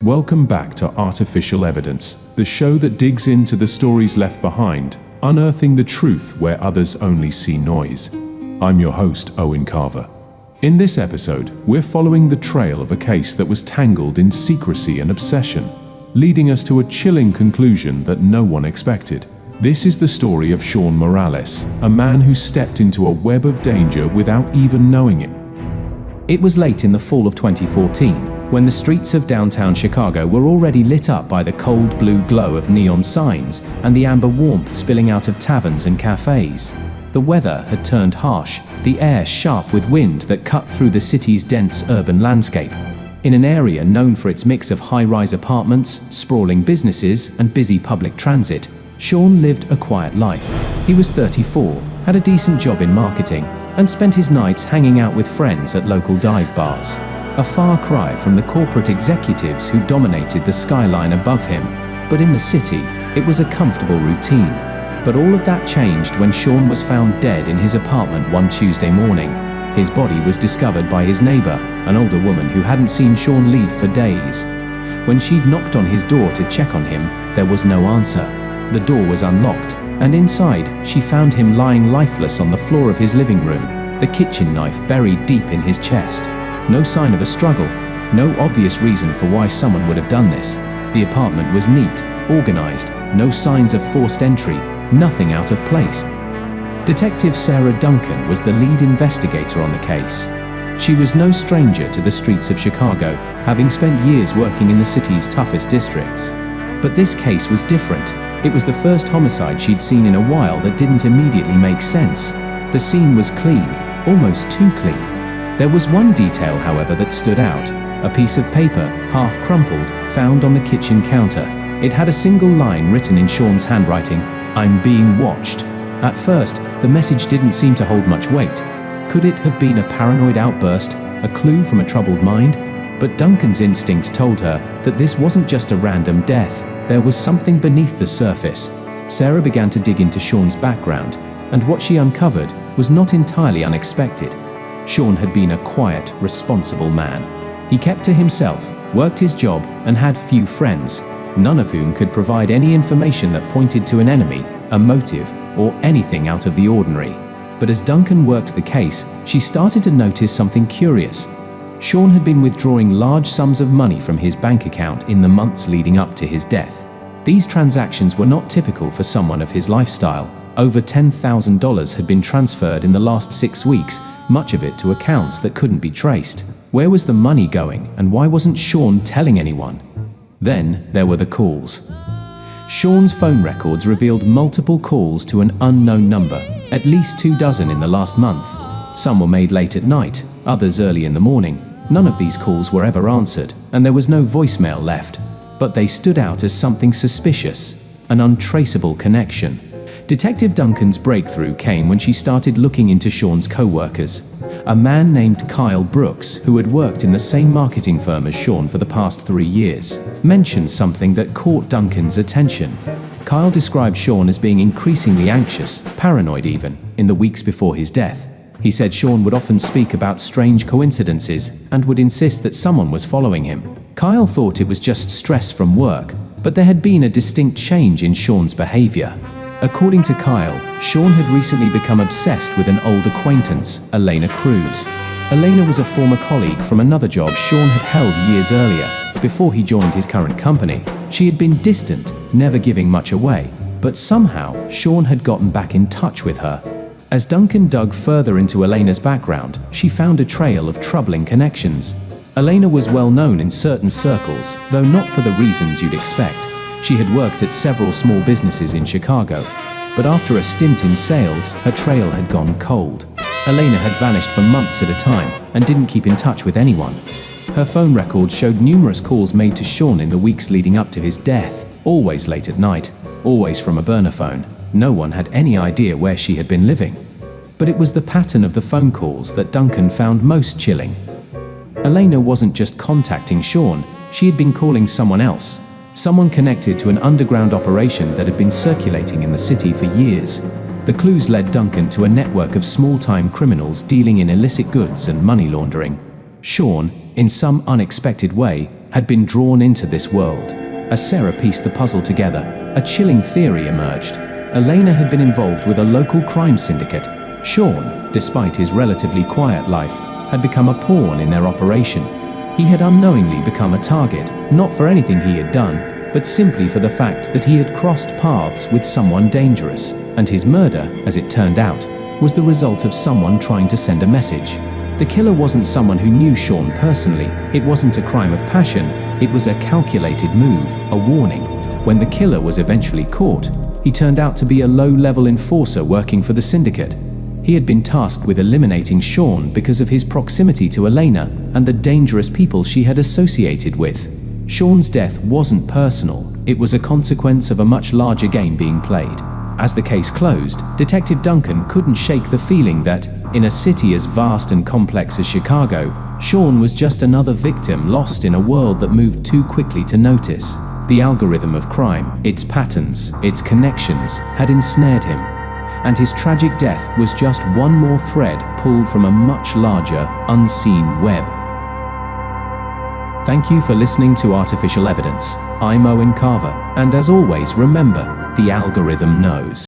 Welcome back to Artificial Evidence, the show that digs into the stories left behind, unearthing the truth where others only see noise. I'm your host, Owen Carver. In this episode, we're following the trail of a case that was tangled in secrecy and obsession, leading us to a chilling conclusion that no one expected. This is the story of Sean Morales, a man who stepped into a web of danger without even knowing it. It was late in the fall of 2014, when the streets of downtown Chicago were already lit up by the cold blue glow of neon signs and the amber warmth spilling out of taverns and cafes. The weather had turned harsh, the air sharp with wind that cut through the city's dense urban landscape. In an area known for its mix of high-rise apartments, sprawling businesses, and busy public transit, Sean lived a quiet life. He was 34, had a decent job in marketing, and spent his nights hanging out with friends at local dive bars. A far cry from the corporate executives who dominated the skyline above him. But in the city, it was a comfortable routine. But all of that changed when Sean was found dead in his apartment one Tuesday morning. His body was discovered by his neighbor, an older woman who hadn't seen Sean leave for days. When she'd knocked on his door to check on him, there was no answer. The door was unlocked, and inside, she found him lying lifeless on the floor of his living room, the kitchen knife buried deep in his chest. No sign of a struggle, no obvious reason for why someone would have done this. The apartment was neat, organized, no signs of forced entry, nothing out of place. Detective Sarah Duncan was the lead investigator on the case. She was no stranger to the streets of Chicago, having spent years working in the city's toughest districts. But this case was different. It was the first homicide she'd seen in a while that didn't immediately make sense. The scene was clean, almost too clean. There was one detail, however, that stood out. A piece of paper, half crumpled, found on the kitchen counter. It had a single line written in Sean's handwriting, "I'm being watched." At first, the message didn't seem to hold much weight. Could it have been a paranoid outburst, a clue from a troubled mind? But Duncan's instincts told her that this wasn't just a random death. There was something beneath the surface. Sarah began to dig into Sean's background, and what she uncovered was not entirely unexpected. Sean had been a quiet, responsible man. He kept to himself, worked his job, and had few friends, none of whom could provide any information that pointed to an enemy, a motive, or anything out of the ordinary. But as Duncan worked the case, she started to notice something curious. Sean had been withdrawing large sums of money from his bank account in the months leading up to his death. These transactions were not typical for someone of his lifestyle. Over $10,000 had been transferred in the last 6 weeks, much of it to accounts that couldn't be traced. Where was the money going, and why wasn't Sean telling anyone? Then there were the calls. Sean's phone records revealed multiple calls to an unknown number, at least 24 in the last month. Some were made late at night, others early in the morning. None of these calls were ever answered, and there was no voicemail left. But they stood out as something suspicious, an untraceable connection. Detective Duncan's breakthrough came when she started looking into Sean's co-workers. A man named Kyle Brooks, who had worked in the same marketing firm as Sean for the past 3 years, mentioned something that caught Duncan's attention. Kyle described Sean as being increasingly anxious, paranoid even, in the weeks before his death. He said Sean would often speak about strange coincidences and would insist that someone was following him. Kyle thought it was just stress from work, but there had been a distinct change in Sean's behavior. According to Kyle, Sean had recently become obsessed with an old acquaintance, Elena Cruz. Elena was a former colleague from another job Sean had held years earlier, before he joined his current company. She had been distant, never giving much away, but somehow Sean had gotten back in touch with her. As Duncan dug further into Elena's background, she found a trail of troubling connections. Elena was well known in certain circles, though not for the reasons you'd expect. She had worked at several small businesses in Chicago, but after a stint in sales, her trail had gone cold. Elena had vanished for months at a time and didn't keep in touch with anyone. Her phone records showed numerous calls made to Sean in the weeks leading up to his death, always late at night, always from a burner phone. No one had any idea where she had been living. But it was the pattern of the phone calls that Duncan found most chilling. Elena wasn't just contacting Sean, she had been calling someone else. Someone connected to an underground operation that had been circulating in the city for years. The clues led Duncan to a network of small-time criminals dealing in illicit goods and money laundering. Sean, in some unexpected way, had been drawn into this world. As Sarah pieced the puzzle together, a chilling theory emerged. Elena had been involved with a local crime syndicate. Sean, despite his relatively quiet life, had become a pawn in their operation. He had unknowingly become a target, not for anything he had done, but simply for the fact that he had crossed paths with someone dangerous, and his murder, as it turned out, was the result of someone trying to send a message. The killer wasn't someone who knew Sean personally. It wasn't a crime of passion. It was a calculated move, a warning. When the killer was eventually caught, he turned out to be a low-level enforcer working for the syndicate. He had been tasked with eliminating Sean because of his proximity to Elena and the dangerous people she had associated with. Sean's death wasn't personal. It was a consequence of a much larger game being played. As the case closed, Detective Duncan couldn't shake the feeling that, in a city as vast and complex as Chicago, Sean was just another victim lost in a world that moved too quickly to notice. The algorithm of crime, its patterns, its connections, had ensnared him, and his tragic death was just one more thread pulled from a much larger, unseen web. Thank you for listening to Artificial Evidence. I'm Owen Carver, and as always, remember, the algorithm knows.